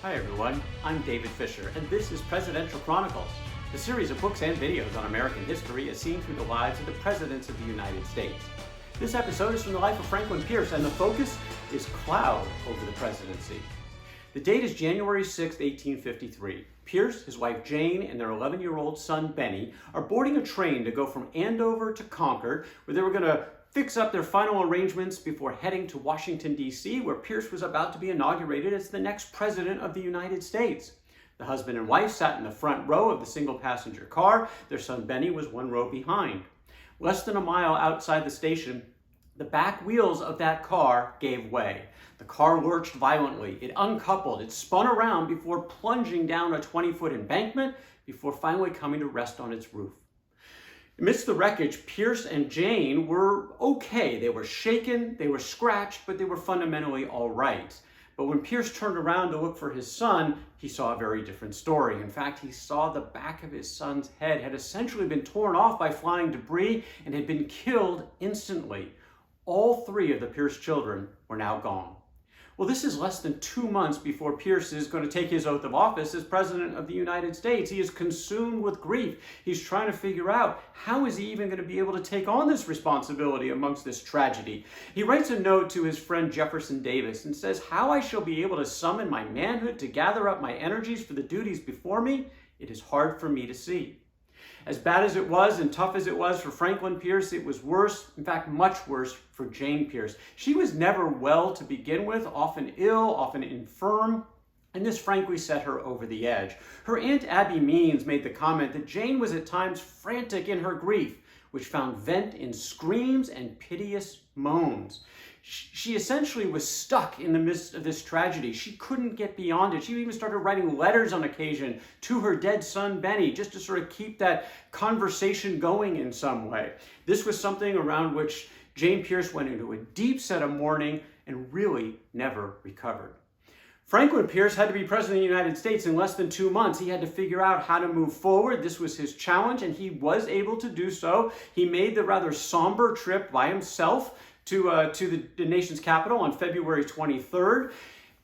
Hi everyone, I'm David Fisher, and this is Presidential Chronicles, the series of books and videos on American history as seen through the lives of the Presidents of the United States. This episode is from the life of Franklin Pierce, and the focus is cloud over the presidency. The date is January 6, 1853. Pierce, his wife Jane, and their 11-year-old son Benny are boarding a train to go from Andover to Concord, where they were going to fix up their final arrangements before heading to Washington, D.C., where Pierce was about to be inaugurated as the next president of the United States. The husband and wife sat in the front row of the single-passenger car. Their son Benny was one row behind. Less than a mile outside the station, the back wheels of that car gave way. The car lurched violently. It uncoupled. It spun around before plunging down a 20-foot embankment before finally coming to rest on its roof. Amidst the wreckage, Pierce and Jane were okay. They were shaken, they were scratched, but they were fundamentally all right. But when Pierce turned around to look for his son, he saw a very different story. In fact, he saw the back of his son's head had essentially been torn off by flying debris and had been killed instantly. All three of the Pierce children were now gone. Well, this is less than 2 months before Pierce is going to take his oath of office as President of the United States. He is consumed with grief. He's trying to figure out how is he even going to be able to take on this responsibility amongst this tragedy. He writes a note to his friend Jefferson Davis and says, "How I shall be able to summon my manhood to gather up my energies for the duties before me, it is hard for me to see." As bad as it was and tough as it was for Franklin Pierce, it was worse, in fact, much worse for Jane Pierce. She was never well to begin with, often ill, often infirm, and this frankly set her over the edge. Her Aunt Abby Means made the comment that Jane was at times frantic in her grief, which found vent in screams and piteous moans. She essentially was stuck in the midst of this tragedy. She couldn't get beyond it. She even started writing letters on occasion to her dead son, Benny, just to sort of keep that conversation going in some way. This was something around which Jane Pierce went into a deep set of mourning and really never recovered. Franklin Pierce had to be president of the United States in less than 2 months. He had to figure out how to move forward. This was his challenge, and he was able to do so. He made the rather somber trip by himself to the nation's capital on February 23rd.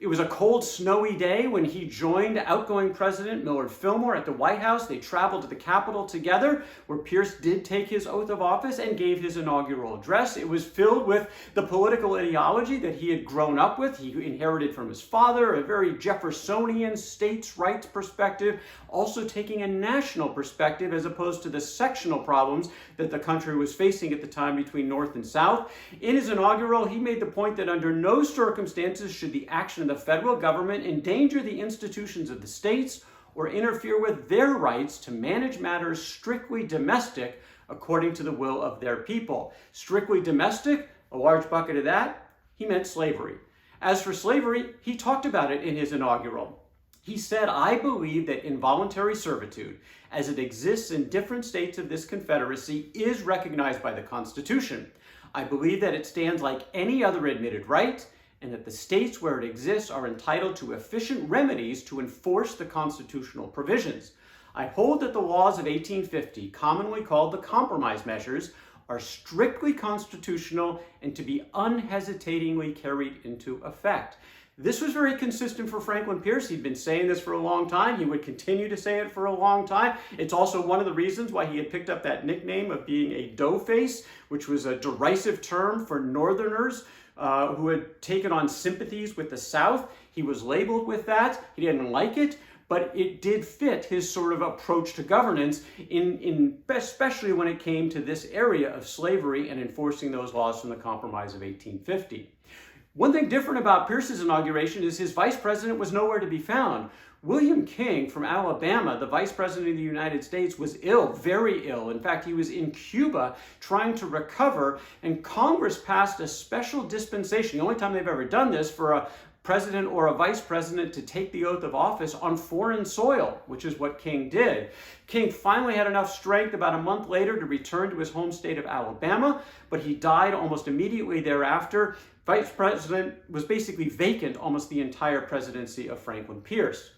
It was a cold, snowy day when he joined outgoing President Millard Fillmore at the White House. They traveled to the Capitol together, where Pierce did take his oath of office and gave his inaugural address. It was filled with the political ideology that he had grown up with. He inherited from his father a very Jeffersonian states' rights perspective, also taking a national perspective as opposed to the sectional problems that the country was facing at the time between North and South. In his inaugural, he made the point that under no circumstances should the action of the federal government endanger the institutions of the states or interfere with their rights to manage matters strictly domestic according to the will of their people. Strictly domestic, a large bucket of that, he meant slavery. As for slavery, he talked about it in his inaugural. He said, "I believe that involuntary servitude, as it exists in different states of this Confederacy, is recognized by the Constitution. I believe that it stands like any other admitted right, and that the states where it exists are entitled to efficient remedies to enforce the constitutional provisions. I hold that the laws of 1850, commonly called the compromise measures, are strictly constitutional and to be unhesitatingly carried into effect." This was very consistent for Franklin Pierce. He'd been saying this for a long time. He would continue to say it for a long time. It's also one of the reasons why he had picked up that nickname of being a doughface, which was a derisive term for Northerners who had taken on sympathies with the South. He was labeled with that. He didn't like it, but it did fit his sort of approach to governance, especially when it came to this area of slavery and enforcing those laws from the Compromise of 1850. One thing different about Pierce's inauguration is his vice president was nowhere to be found. William King from Alabama, the vice president of the United States, was ill, very ill. In fact, he was in Cuba trying to recover, and Congress passed a special dispensation, the only time they've ever done this, for a president or a vice president to take the oath of office on foreign soil, which is what King did. King finally had enough strength about a month later to return to his home state of Alabama, but he died almost immediately thereafter. Vice president was basically vacant almost the entire presidency of Franklin Pierce.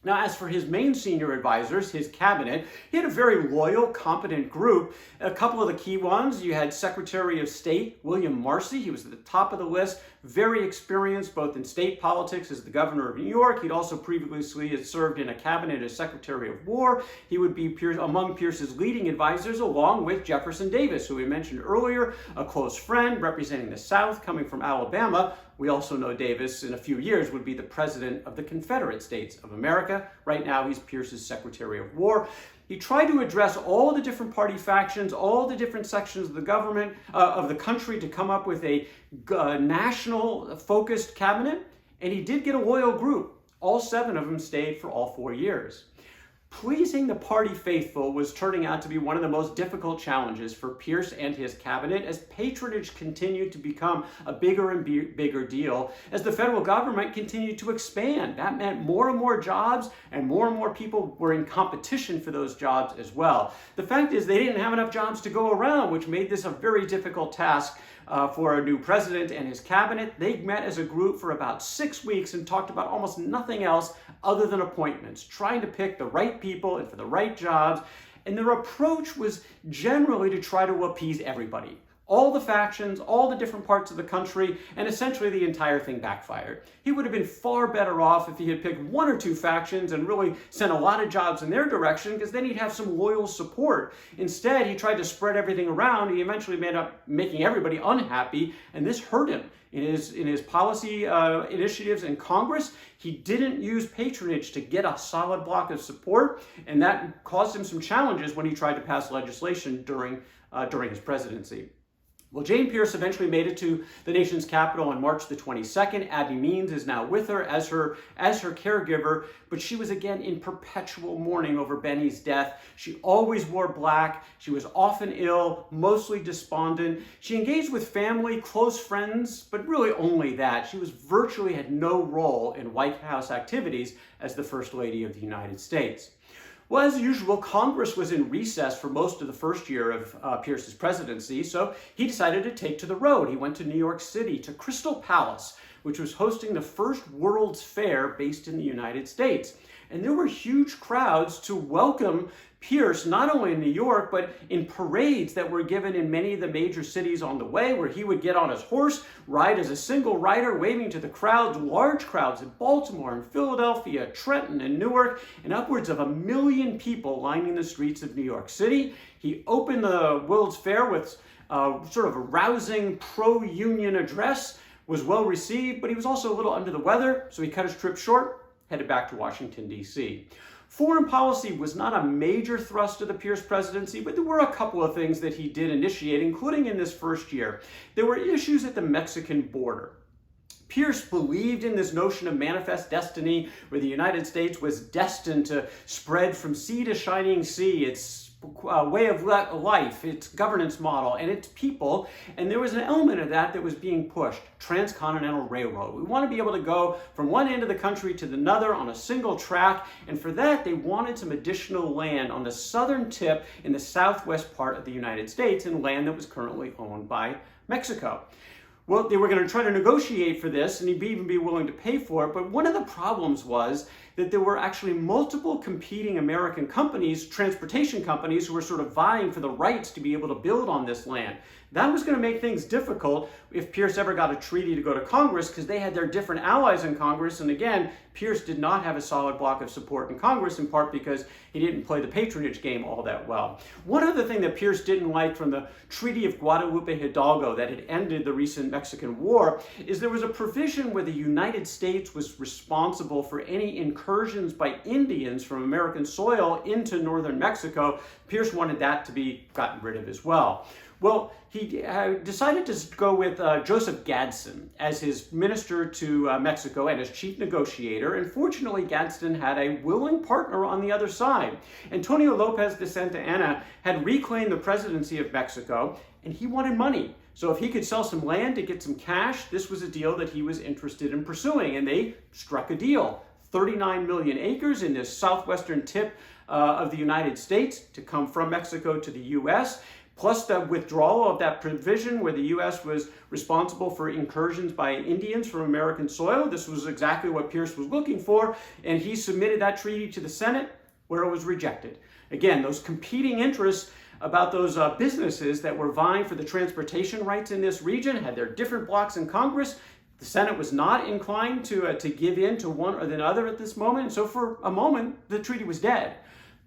Now, as for his main senior advisors, his cabinet, he had a very loyal, competent group. A couple of the key ones, you had Secretary of State William Marcy. He was at the top of the list, very experienced both in state politics as the governor of New York. He'd also previously had served in a cabinet as Secretary of War. He would be among Pierce's leading advisors, along with Jefferson Davis, who we mentioned earlier, a close friend representing the South, coming from Alabama. We also know Davis, in a few years, would be the president of the Confederate States of America. Right now, he's Pierce's Secretary of War. He tried to address all the different party factions, all the different sections of the government, of the country, to come up with a national focused cabinet. And he did get a loyal group. All 7 of them stayed for all 4 years. Pleasing the party faithful was turning out to be one of the most difficult challenges for Pierce and his cabinet, as patronage continued to become a bigger and bigger deal as the federal government continued to expand. That meant more and more jobs, and more people were in competition for those jobs as well. The fact is, they didn't have enough jobs to go around, which made this a very difficult task for a new president and his cabinet. They met as a group for about 6 weeks and talked about almost nothing else other than appointments, trying to pick the right people and for the right jobs. And their approach was generally to try to appease everybody. All the factions, all the different parts of the country, and essentially the entire thing backfired. He would have been far better off if he had picked 1 or 2 factions and really sent a lot of jobs in their direction, because then he'd have some loyal support. Instead, he tried to spread everything around. He eventually ended up making everybody unhappy, and this hurt him. In his policy initiatives in Congress, he didn't use patronage to get a solid block of support, and that caused him some challenges when he tried to pass legislation during his presidency. Well, Jane Pierce eventually made it to the nation's capital on March the 22nd. Abby Means is now with her as her caregiver, but she was again in perpetual mourning over Benny's death. She always wore black. She was often ill, mostly despondent. She engaged with family, close friends, but really only that. She virtually had no role in White House activities as the First Lady of the United States. Well, as usual, Congress was in recess for most of the first year of Pierce's presidency, so he decided to take to the road. He went to New York City, to Crystal Palace, which was hosting the first World's Fair based in the United States. And there were huge crowds to welcome Pierce, not only in New York, but in parades that were given in many of the major cities on the way, where he would get on his horse, ride as a single rider, waving to the crowds, large crowds in Baltimore and Philadelphia, Trenton and Newark, and upwards of 1 million people lining the streets of New York City. He opened the World's Fair with sort of a rousing pro-union address, was well received, but he was also a little under the weather, so he cut his trip short, headed back to Washington, D.C. Foreign policy was not a major thrust of the Pierce presidency, but there were a couple of things that he did initiate, including in this first year. There were issues at the Mexican border. Pierce believed in this notion of manifest destiny, where the United States was destined to spread from sea to shining sea. Its way of life, its governance model, and its people. And there was an element of that was being pushed: transcontinental railroad. We want to be able to go from one end of the country to another on a single track, and for that they wanted some additional land on the southern tip in the southwest part of the United States, and land that was currently owned by Mexico. Well, they were going to try to negotiate for this, and he'd even be willing to pay for it. But one of the problems was that there were actually multiple competing American companies, transportation companies, who were sort of vying for the rights to be able to build on this land. That was going to make things difficult if Pierce ever got a treaty to go to Congress, because they had their different allies in Congress. And again, Pierce did not have a solid block of support in Congress, in part because he didn't play the patronage game all that well. One other thing that Pierce didn't like from the Treaty of Guadalupe Hidalgo that had ended the recent Mexican War is there was a provision where the United States was responsible for any incursions by Indians from American soil into northern Mexico. Pierce wanted that to be gotten rid of as well. Well, he decided to go with Joseph Gadsden as his minister to Mexico and as chief negotiator. And fortunately, Gadsden had a willing partner on the other side. Antonio Lopez de Santa Anna had reclaimed the presidency of Mexico, and he wanted money. So if he could sell some land to get some cash, this was a deal that he was interested in pursuing. And they struck a deal: 39 million acres in this southwestern tip of the United States to come from Mexico to the U.S., plus the withdrawal of that provision where the U.S. was responsible for incursions by Indians from American soil. This was exactly what Pierce was looking for, and he submitted that treaty to the Senate, where it was rejected. Again, those competing interests about those businesses that were vying for the transportation rights in this region had their different blocks in Congress. The Senate was not inclined to give in to one or the other at this moment, and so for a moment, the treaty was dead.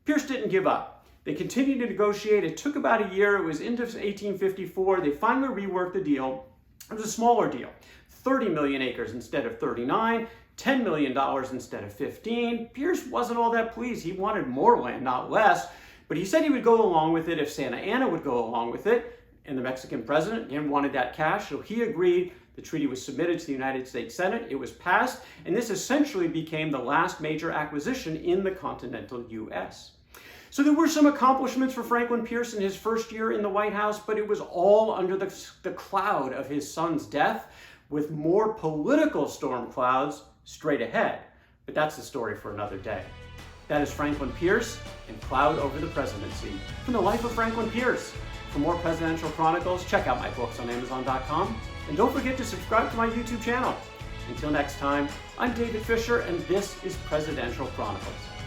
Pierce didn't give up. They continued to negotiate. It took about a year. It was into 1854. They finally reworked the deal. It was a smaller deal, 30 million acres instead of 39, $10 million instead of 15. Pierce wasn't all that pleased. He wanted more land, not less, but he said he would go along with it if Santa Anna would go along with it, and the Mexican president, again, wanted that cash, so he agreed. The treaty was submitted to the United States Senate. It was passed, and this essentially became the last major acquisition in the continental U.S. So there were some accomplishments for Franklin Pierce in his first year in the White House, but it was all under the cloud of his son's death, with more political storm clouds straight ahead. But that's the story for another day. That is Franklin Pierce and Cloud Over the Presidency from the life of Franklin Pierce. For more Presidential Chronicles, check out my books on Amazon.com, and don't forget to subscribe to my YouTube channel. Until next time, I'm David Fisher, and this is Presidential Chronicles.